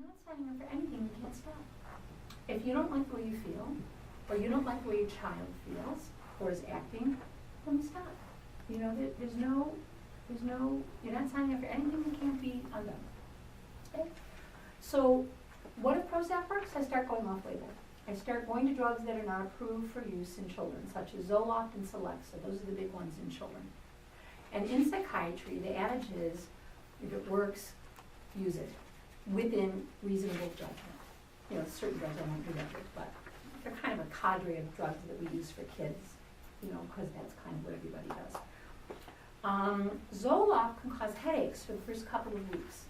you're not signing up for anything you can't stop. If you don't like the way you feel, or you don't like the way your child feels, or is acting, then stop. You know, there's no, you're not signing up for anything that can't be undone. Okay? So, what if Prozac works? I start going off-label. I start going to drugs that are not approved for use in children, such as Zoloft and Celexa. Those are the big ones in children. And in psychiatry, the adage is, if it works, use it within reasonable judgment. You know, certain drugs I won't do that with, but they're kind of a cadre of drugs that we use for kids, you know, because that's kind of what everybody does. Zoloft can cause headaches for the first couple of weeks.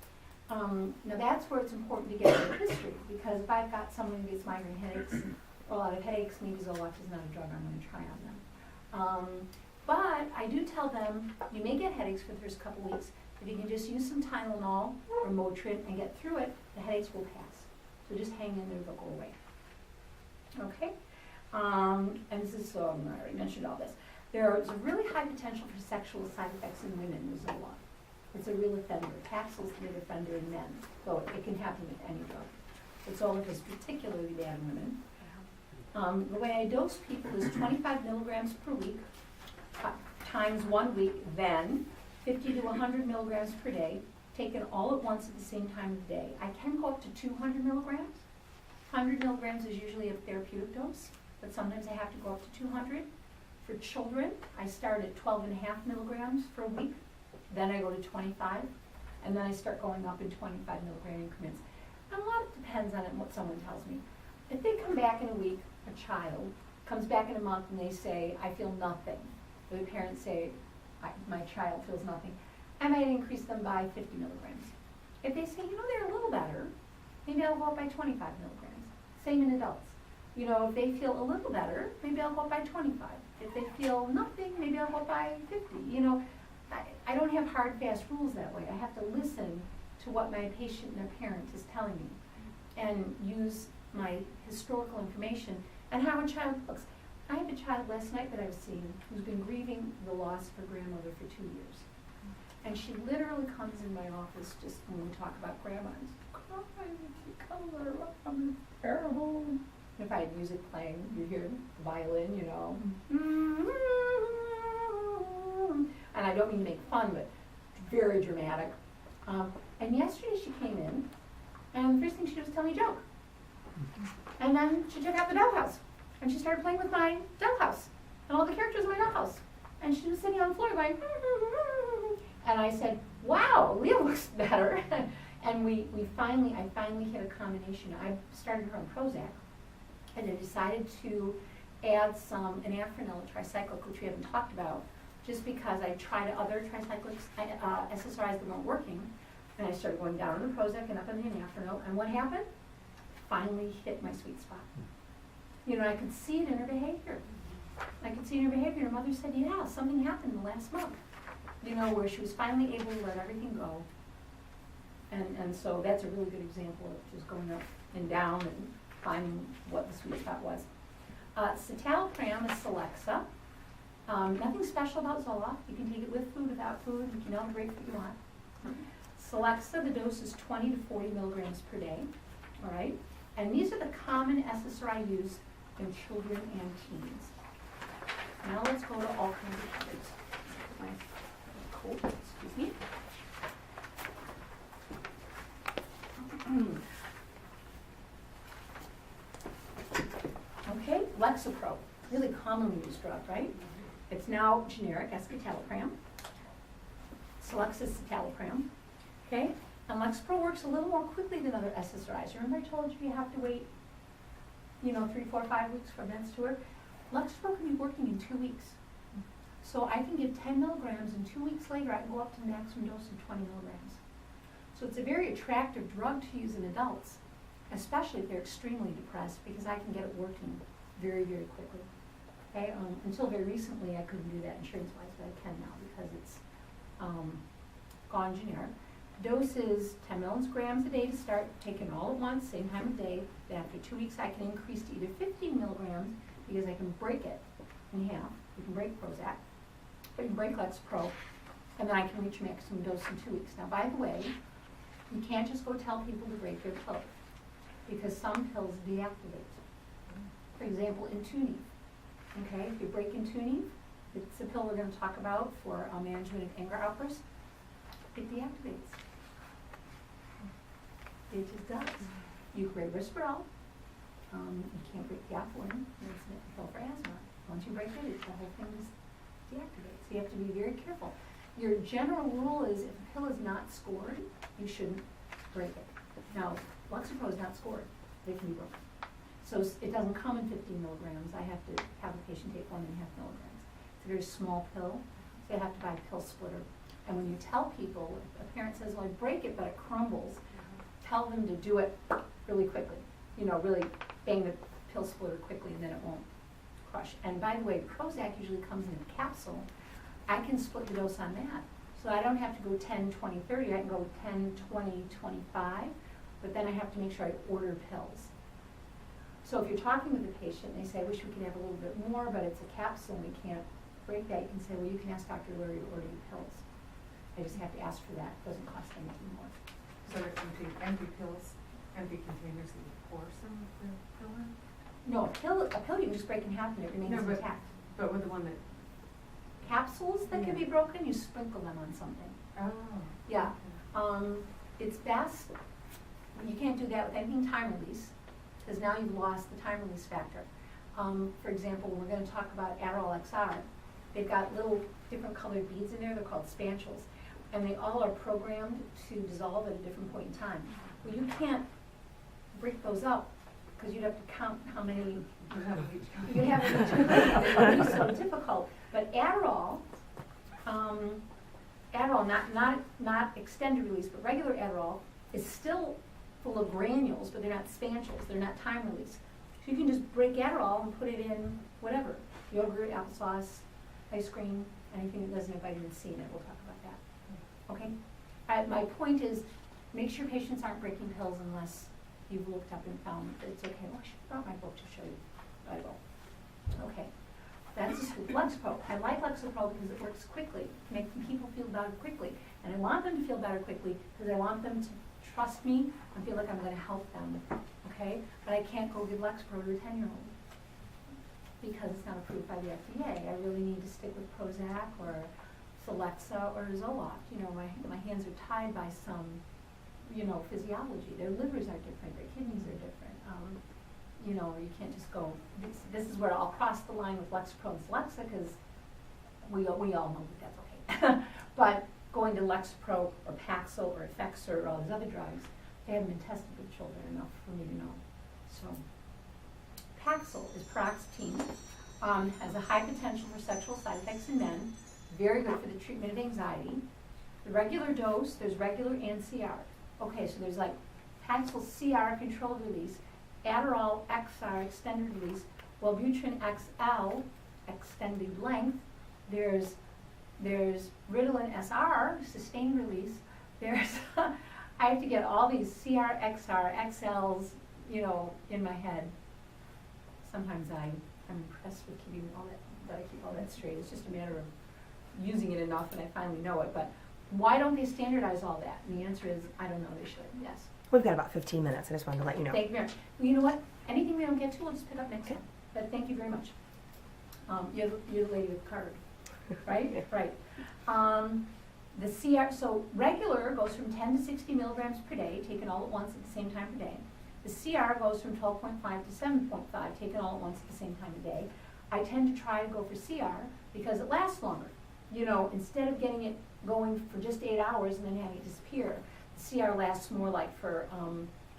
Now that's where it's important to get a history, because if I've got someone who gets migraine headaches or a lot of headaches, maybe Zoloft is not a drug I'm going to try on them. But I do tell them, you may get headaches for the first couple of weeks. If you can just use some Tylenol or Motrin and get through it, the headaches will pass. So just hang in there, they'll go away. Okay? And this is, I already mentioned all this. There is a really high potential for sexual side effects in women with Zoloft. It's a real offender. Paxil's the big offender in men, though it can happen with any drug. But Zoloft is particularly bad in women. The way I dose people is 25 milligrams per week times 1 week, then 50 to 100 milligrams per day, taken all at once at the same time of the day. I can go up to 200 milligrams. 100 milligrams is usually a therapeutic dose, but sometimes I have to go up to 200. For children, I start at 12.5 milligrams for a week, then I go to 25, and then I start going up in 25 milligram increments. And a lot of it depends on what someone tells me. If they come back in a week, a child comes back in a month and they say, I feel nothing. The parents say, my child feels nothing. I might increase them by 50 milligrams. If they say, you know, they're a little better, maybe I'll go up by 25 milligrams. Same in adults. You know, if they feel a little better, maybe I'll go up by 25. If they feel nothing, maybe I'll go up by 50. You know, I don't have hard, fast rules that way. I have to listen to what my patient and their parent is telling me and use my historical information and how a child looks. I have a child last night that I was seeing who's been grieving the loss of her grandmother for 2 years. And she literally comes in my office just when we talk about grandma and crying, she comes around, I'm terrible. If I had music playing, you hear the violin, you know. And I don't mean to make fun, but very dramatic. And yesterday she came in, and the first thing she did was tell me a joke. And then she took out the dollhouse, and she started playing with my dollhouse, and all the characters in my dollhouse. And she was sitting on the floor going, and I said, wow, Leah looks better. And I finally hit a combination. I started her on Prozac, and I decided to add an Afrinil, a tricyclic, which we haven't talked about, just because I tried other tricyclics, SSRIs that weren't working, and I started going down on the Prozac and up on the Afrinil, and what happened? Finally hit my sweet spot. You know, I could see it in her behavior. Her mother said, yeah, something happened in the last month. You know, where she was finally able to let everything go. And so that's a really good example of just going up and down and finding what the sweet spot was. Citalopram is Celexa. Nothing special about Zoloft. You can take it with food, without food. You can all break what you want. Celexa, the dose is 20 to 40 milligrams per day. All right? And these are the common SSRI used in children and teens. Now let's go to all kinds of others. My cold, excuse me. Okay, Lexapro, really commonly used drug, right? It's now generic, escitalopram. Celexa citalopram. Okay, and Lexapro works a little more quickly than other SSRIs. Remember I told you have to wait, 3, 4, 5 weeks for meds to work? Lexapro can be working in 2 weeks. So I can give 10 milligrams, and 2 weeks later I can go up to the maximum dose of 20 milligrams. So it's a very attractive drug to use in adults, especially if they're extremely depressed, because I can get it working very, very quickly. Okay, until very recently I couldn't do that insurance-wise, but I can now because it's gone generic. Dose is 10 milligrams a day to start, taken all at once, same time of day. Then after 2 weeks I can increase to either 15 milligrams because I can break it in half. You can break Prozac, but you can break Lexapro, and then I can reach maximum dose in 2 weeks. Now, by the way, You can't just go tell people to break their pill, because some pills deactivate. For example, Intuniv. Okay, if you break Intuniv, it's a pill we're going to talk about for management of anger outbursts. It deactivates. It just does. You break Risperdal. You can't break the Apolline. It's a pill for asthma. Once you break it, the whole thing just deactivates. So you have to be very careful. Your general rule is if a pill is not scored, you shouldn't break it. Now, Lexapro is not scored. They can be broken. So it doesn't come in 15 milligrams. I have to have a patient take 1.5 milligrams. It's a very small pill, so you have to buy a pill splitter. And when you tell people, if a parent says, well, I break it, but it crumbles, tell them to do it really quickly. You know, really bang the pill splitter quickly, and then it won't crush. And by the way, Prozac usually comes in a capsule. I can split the dose on that. So I don't have to go 10, 20, 30. I can go 10, 20, 25. But then I have to make sure I order pills. So if you're talking with the patient, they say, I wish we could have a little bit more, but it's a capsule and we can't break that. You can say, well, you can ask Dr. Luria to order you pills. I just have to ask for that. It doesn't cost anything more. So they're empty pills, empty containers that you pour some of the pill in? No, a pill you can just break in half and it remains intact. But with the one that... Capsules that can be broken, you sprinkle them on something. Oh. Yeah. It's best, you can't do that with anything time release, because now you've lost the time release factor. For example, we're going to talk about Adderall XR. They've got little different colored beads in there. They're called spanchules. And they all are programmed to dissolve at a different point in time. Well, you can't break those up, because you'd have to count how many you have of each. It would be so difficult. But Adderall, not extended release, but regular Adderall is still full of granules, but they're not spanchules. They're not time release. So you can just break Adderall and put it in whatever, yogurt, applesauce, ice cream, anything that doesn't have vitamin C in it. We'll talk about that. Okay? My point is, make sure patients aren't breaking pills unless you've looked up and found that it's okay. Well, I should have brought my book to show you. I will. Okay. That's Lexapro. I like Lexapro because it works quickly, making people feel better quickly. And I want them to feel better quickly because I want them to trust me and feel like I'm going to help them. Okay? But I can't go give Lexapro to a 10-year-old because it's not approved by the FDA. I really need to stick with Prozac or Celexa or Zoloft. You know, my hands are tied by some, you know, physiology. Their livers are different. Their kidneys are different. You know, you can't just go, this is where I'll cross the line with Lexapro and Celexa because we all know that that's okay. But going to Lexapro or Paxil or Effexor or all these other drugs, they haven't been tested with children enough for me to know. So Paxil is paroxetine, has a high potential for sexual side effects in men, very good for the treatment of anxiety. The regular dose, there's regular and CR. Okay, so there's like Paxil CR controlled release, Adderall XR extended release, Wellbutrin XL extended length. There's Ritalin SR sustained release. There's I have to get all these CR, XR, XLs, you know, in my head. Sometimes I'm impressed with keeping all that I keep all that straight. It's just a matter of using it enough and I finally know it. But why don't they standardize all that? And the answer is I don't know. They should. Yes. We've got about 15 minutes. I just wanted to let you know. Thank you very much. Well, you know what? Anything we don't get to, we'll just pick up next time. But thank you very much. You're the lady with the card, right? Right. The CR, so regular goes from 10 to 60 milligrams per day, taken all at once at the same time per day. The CR goes from 12.5 to 7.5, taken all at once at the same time a day. I tend to try to go for CR because it lasts longer. You know, instead of getting it going for just 8 hours and then having it disappear, the CR lasts more like for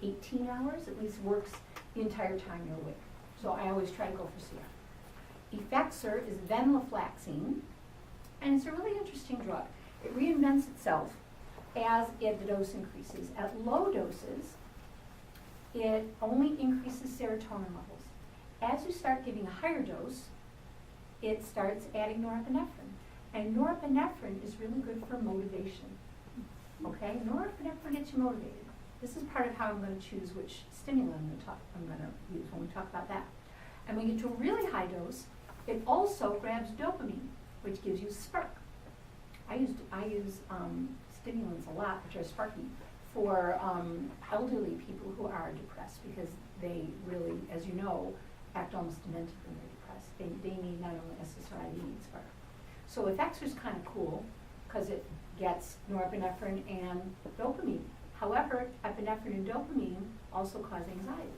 18 hours, at least works the entire time you're awake. So I always try to go for CR. Effexor is venlafaxine, and it's a really interesting drug. It reinvents itself as the dose increases. At low doses, it only increases serotonin levels. As you start giving a higher dose, it starts adding norepinephrine. And norepinephrine is really good for motivation. Okay, norepinephrine gets you motivated. This is part of how I'm going to choose which stimulant I'm going to use when we talk about that. And when we get to a really high dose, it also grabs dopamine, which gives you spark. I use stimulants a lot, which are sparky, for elderly people who are depressed, because they really, as you know, act almost demented when they're depressed. They need not only SSRIs, but so Effexor's kind of cool because it gets norepinephrine and dopamine. However, epinephrine and dopamine also cause anxiety.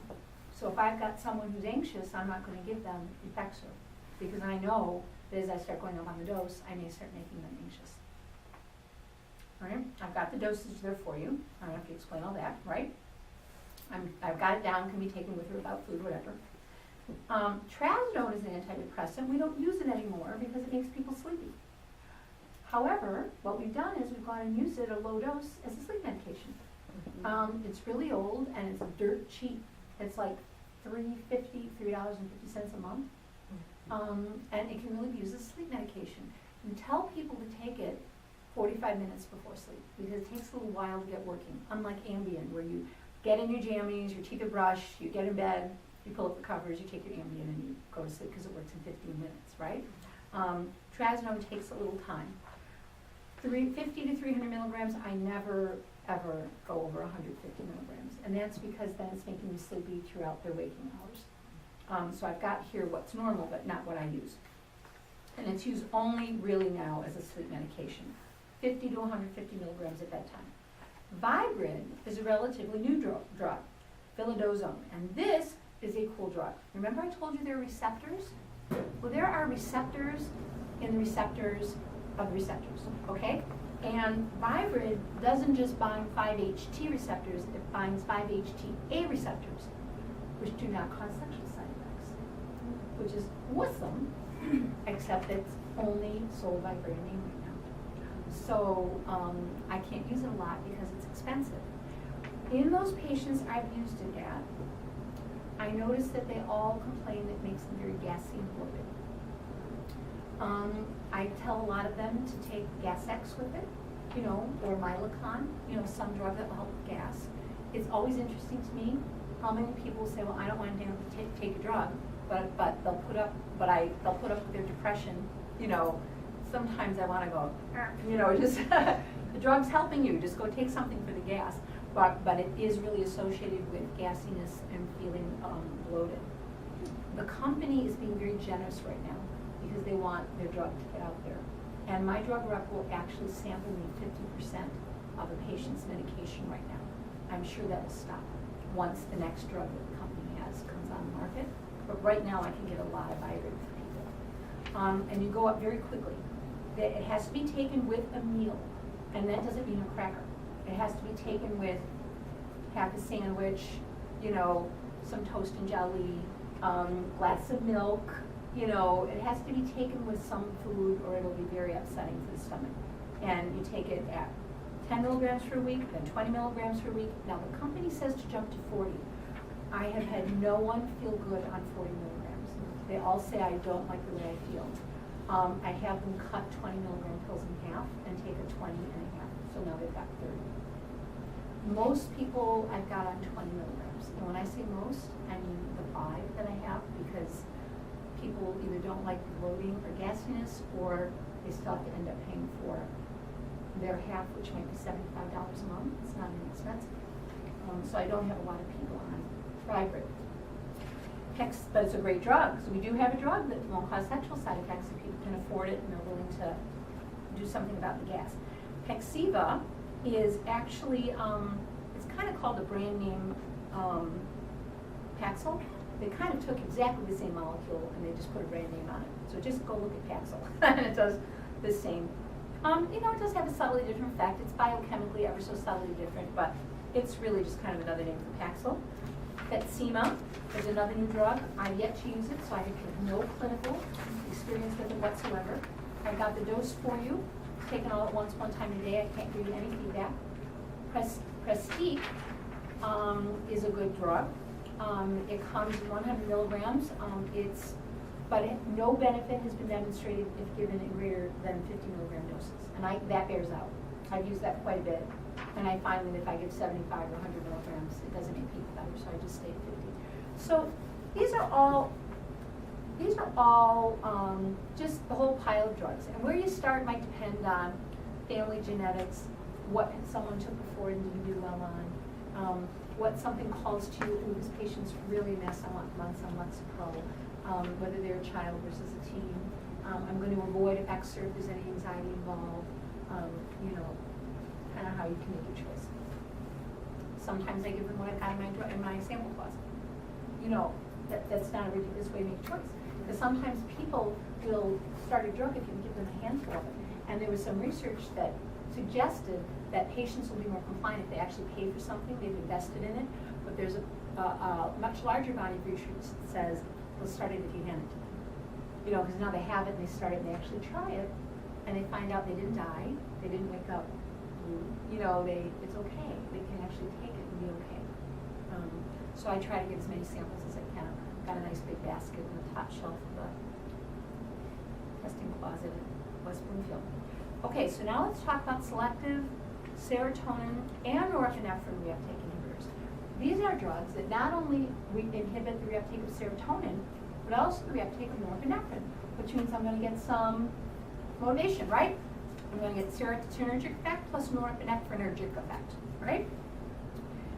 So if I've got someone who's anxious, I'm not going to give them Effexor because I know that as I start going up on the dose, I may start making them anxious. All right, I've got the dosage there for you. I don't have to explain all that, right? I've got it down, can be taken with or without food, whatever. Trazodone is an antidepressant. We don't use it anymore because it makes people sleepy. However, what we've done is we've gone and used it at a low dose as a sleep medication. It's really old and it's dirt cheap. It's like $3.50 a month. And it can really be used as a sleep medication. You tell people to take it 45 minutes before sleep because it takes a little while to get working. Unlike Ambien, where you get in your jammies, your teeth are brushed, you get in bed, you pull up the covers, you take your Ambien, and you go to sleep because it works in 15 minutes, right? Trazodone takes a little time. 50 to 300 milligrams, I never, ever go over 150 milligrams. And that's because then it's making you sleepy throughout their waking hours. So I've got here what's normal, but not what I use. And it's used only really now as a sleep medication. 50 to 150 milligrams at bedtime. Vibrid is a relatively new drug, villadosone, and this is a cool drug. Remember I told you there are receptors? Well, there are receptors in the receptors of the receptors, okay? And Vibrid doesn't just bind 5-HT receptors, it binds 5-HTA receptors, which do not cause sexual side effects, which is awesome, except it's only sold by brand name right now. So I can't use it a lot because it's expensive. In those patients I've used it at, I noticed that they all complain that it makes them very gassy and bloated. I tell a lot of them to take Gas-X with it, or Milacon, some drug that will help with gas. It's always interesting to me how many people say, well, I don't want to take a drug, but they'll put up with their depression. Sometimes I want to go, just the drug's helping you. Just go take something for the gas. But it is really associated with gassiness and feeling bloated. The company is being very generous right now because they want their drug to get out there. And my drug rep will actually sample me 50% of a patient's medication right now. I'm sure that will stop once the next drug that the company has comes on the market. But right now I can get a lot of Vibrid for people. And you go up very quickly. It has to be taken with a meal, and that doesn't mean a cracker. It has to be taken with half a sandwich, some toast and jelly, glass of milk. It has to be taken with some food or it'll be very upsetting for the stomach. And you take it at 10 milligrams per week, then 20 milligrams per week. Now the company says to jump to 40. I have had no one feel good on 40 milligrams. They all say I don't like the way I feel. I have them cut 20 milligram pills in half and take a 20 and a half. So now they've got 30. Most people I've got on 20 milligrams. And when I say most, I mean the 5 that I have, because people either don't like the bloating or gassiness, or they still have to end up paying for their half, which might be $75 a month. It's not inexpensive. So I don't have a lot of people on Vibrid. But it's a great drug. So we do have a drug that won't cause sexual side effects if people can afford it and they're willing to do something about the gas. Paxiva is actually, it's kind of called the brand name Paxil. They kind of took exactly the same molecule and they just put a brand name on it. So just go look at Paxil and it does the same. It does have a subtly different effect. It's biochemically ever so subtly different, but it's really just kind of another name for Paxil. Betsema is another new drug. I've yet to use it, so I have no clinical experience with it whatsoever. I got the dose for you. Take it all at once, one time a day. I can't give you any feedback. Prestige is a good drug. It comes in 100 milligrams. But no benefit has been demonstrated if given in greater than 50 milligram doses. And that bears out. I've used that quite a bit. And I find that if I give 75 or 100 milligrams, it doesn't make people better, so I just stay at 50. So these are all just the whole pile of drugs. And where you start might depend on family genetics, what someone took before and didn't do well on, what something calls to you, ooh, this patient's really a mess, I want some Lexapro, whether they're a child versus a teen. I'm going to avoid Effexor if there's any anxiety involved, you know, kind of how you can make your choice. Sometimes I give them what I've got in my sample closet. You know, that's not a ridiculous way to make a choice. Because sometimes people will start a drug if you give them a handful of it. And there was some research that suggested that patients will be more compliant if they actually pay for something, they've invested in it. But there's a much larger body of research that says, let's start it if you hand it to them. You know, because now they have it and they start it and they actually try it and they find out they didn't die, they didn't wake up. You know, it's okay. They can actually take it and be okay. So I try to get as many samples as I can. Got a nice big basket on the top shelf of the testing closet at West Bloomfield. Okay, so now let's talk about selective serotonin and norepinephrine reuptake inhibitors. These are drugs that not only inhibit the reuptake of serotonin, but also the reuptake of norepinephrine, which means I'm going to get some motivation, right? I'm going to get serotonergic effect plus norepinephrinergic effect, right?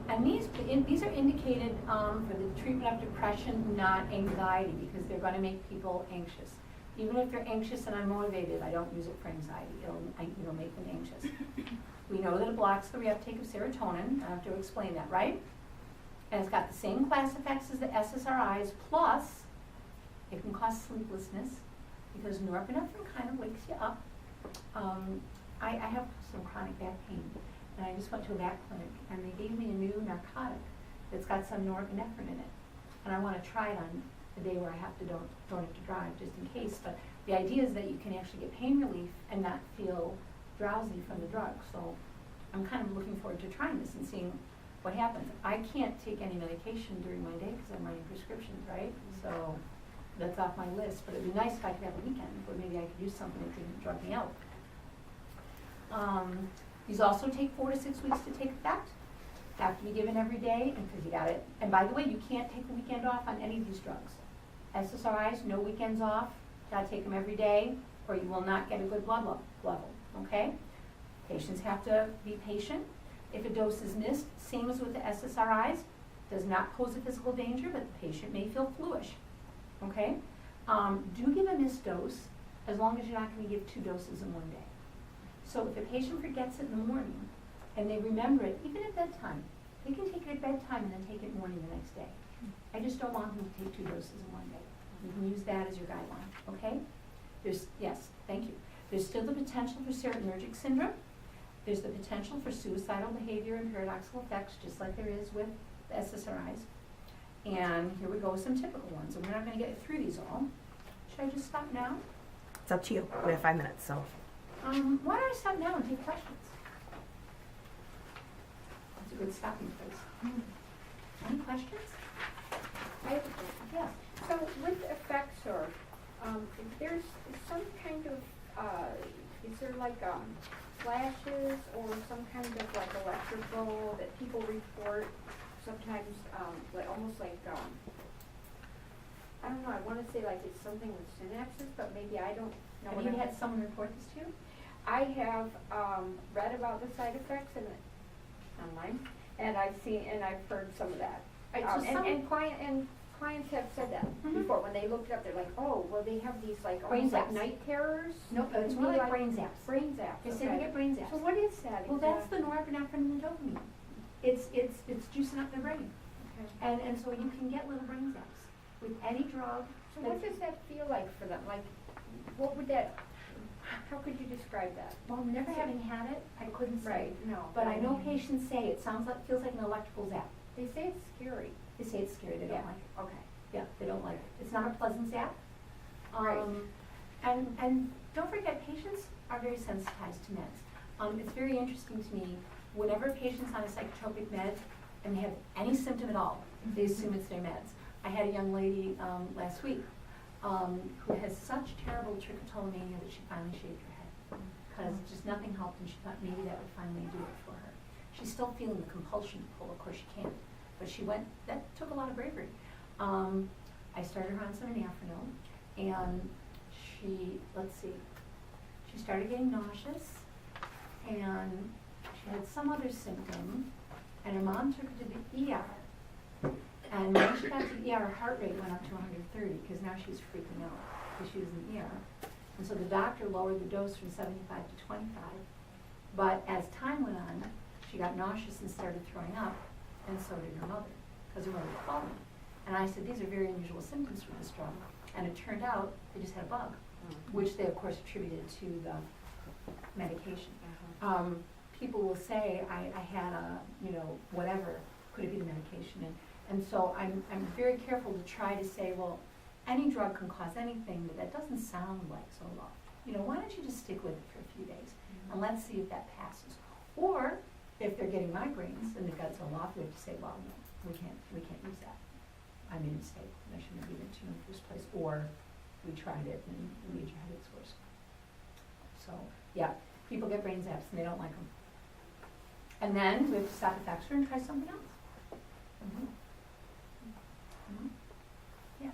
And these are indicated for the treatment of depression, not anxiety, because they're going to make people anxious. Even if they're anxious and unmotivated, I don't use it for anxiety. It'll make them anxious. We know that it blocks the reuptake of serotonin. I have to explain that, right? And it's got the same class effects as the SSRIs, plus it can cause sleeplessness because norepinephrine kind of wakes you up. I have some chronic back pain, and I just went to a back clinic, and they gave me a new narcotic that's got some norepinephrine in it. And I want to try it on the day where I don't have to drive, just in case. But the idea is that you can actually get pain relief and not feel drowsy from the drug. So I'm kind of looking forward to trying this and seeing what happens. I can't take any medication during my day because I'm running prescriptions, right? So that's off my list. But it'd be nice if I could have a weekend where maybe I could use something that didn't drug me out. These also take 4 to 6 weeks to take effect. Have to be given every day, and because you got it. And by the way, you can't take a weekend off on any of these drugs. SSRIs, no weekends off. Got to take them every day, or you will not get a good blood level. Okay? Patients have to be patient. If a dose is missed, same as with the SSRIs, does not pose a physical danger, but the patient may feel fluish. Okay? Do give a missed dose, as long as you're not going to give 2 doses in one day. So if a patient forgets it in the morning, and they remember it, even at bedtime, they can take it at bedtime and then take it in the morning the next day. I just don't want them to take 2 doses in one day. You can use that as your guideline, okay? Yes, thank you. There's still the potential for serotonergic syndrome. There's the potential for suicidal behavior and paradoxical effects, just like there is with the SSRIs. And here we go with some typical ones. And we're not going to get through these all. Should I just stop now? It's up to you. We have 5 minutes, so. Why don't I stop now and take questions? That's a good stopping place. Any questions? I have a question. Yes. So with Effexor, if there's some kind of, is there like flashes or some kind of like electrical that people report sometimes, like almost like, I don't know, I want to say like it's something with synapses, but maybe I don't know. Have you had someone report this to you? I have read about the side effects and online, and I've heard some of that. And clients have said that before when they looked it up. They're like, oh, well, they have these like almost like night terrors. No, it's more like brain zaps. Brain zaps. They say they get brain zaps. So what is that? Well, that's the norepinephrine and the dopamine. It's juicing up the brain, Okay. and so you can get little brain zaps with any drug. So what does that feel like for them? Like, what would that? How could you describe that? Well, never having had it, I couldn't say. Right. No. But I know patients say it feels like an electrical zap. They say it's scary. They say it's scary. They don't Yeah. like it. Okay. Yeah, they don't like it. It's not a pleasant zap. Right. And don't forget, patients are very sensitized to meds. It's very interesting to me, whenever a patient's on a psychotropic med and they have any symptom at all, they assume it's their meds. I had a young lady last week who has such terrible trichotillomania that she finally shaved her head because just nothing helped, and she thought maybe that would finally do it for her. She's still feeling the compulsion to pull. Of course she can't, but she went. That took a lot of bravery. I started her on some anaphranil, and she started getting nauseous, and she had some other symptom, and her mom took her to the ER. And when she got to the ER, her heart rate went up to 130, because now she's freaking out, because she was in the ER. And so the doctor lowered the dose from 75 to 25. But as time went on, she got nauseous and started throwing up, and so did her mother, because her mother called me. And I said, these are very unusual symptoms for this drug. And it turned out they just had a bug, which they, of course, attributed to the medication. People will say, I had a, whatever, could it be the medication? And so I'm very careful to try to say, well, any drug can cause anything, but that doesn't sound like Zoloft. Why don't you just stick with it for a few days, and let's see if that passes. Or, if they're getting migraines and they've got Zoloft, we have to say, well, no, we can't use that. I made a mistake, and I shouldn't have given it to you in the first place. Or, we tried it and it made your headaches worse. So, yeah, people get brain zaps and they don't like them. And then we have to stop Effexor and try something else. Yes.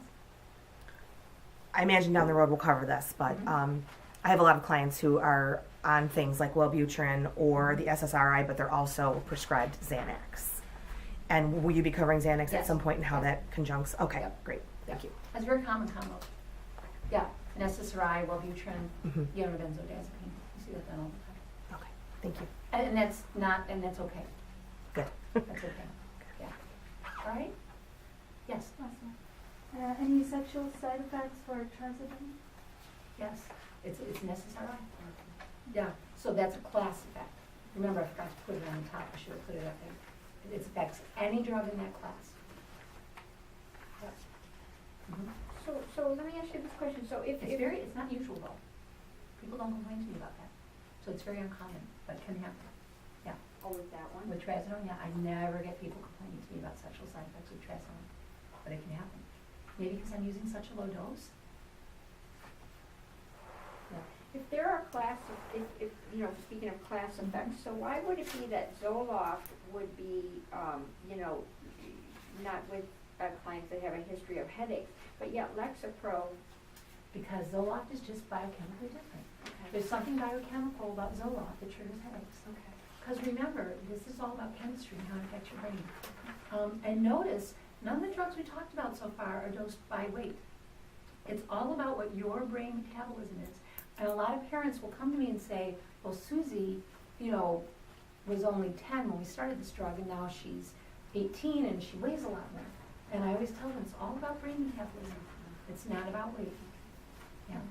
I imagine down the road we'll cover this, but I have a lot of clients who are on things like Wellbutrin or the SSRI, but they're also prescribed Xanax. And will you be covering Xanax at some point and how that conjuncts? Okay, great. Thank you. That's a very common combo. Yeah, an SSRI, Wellbutrin, benzodiazepine. You see that done all the time. Okay, thank you. And that's okay. Good. That's okay. Yeah. All right? Yes. Awesome. Any sexual side effects for trazodone? Yes. It's an SSRI. Yeah. So that's a class effect. Remember, I forgot to put it on the top. I should have put it up there. It affects any drug in that class. Yep. So let me ask you this question. So if It's not usual though. People don't complain to me about that. So it's very uncommon, but it can happen. Yeah. oh, with that one? With trazodone, yeah, I never get people complaining to me about sexual side effects with trazodone, but it can happen. Maybe because I'm using such a low dose. Yeah. If there are class, if speaking of class effects, so why would it be that Zoloft would be, not with clients that have a history of headaches, but yet Lexapro? Because Zoloft is just biochemically different. Okay. There's something biochemical about Zoloft that triggers headaches. Okay. Because remember, this is all about chemistry and how it affects your brain. And notice, none of the drugs we talked about so far are dosed by weight. It's all about what your brain metabolism is. And a lot of parents will come to me and say, well, Susie, was only 10 when we started this drug, and now she's 18 and she weighs a lot more. And I always tell them it's all about brain metabolism. It's not about weight. Yeah.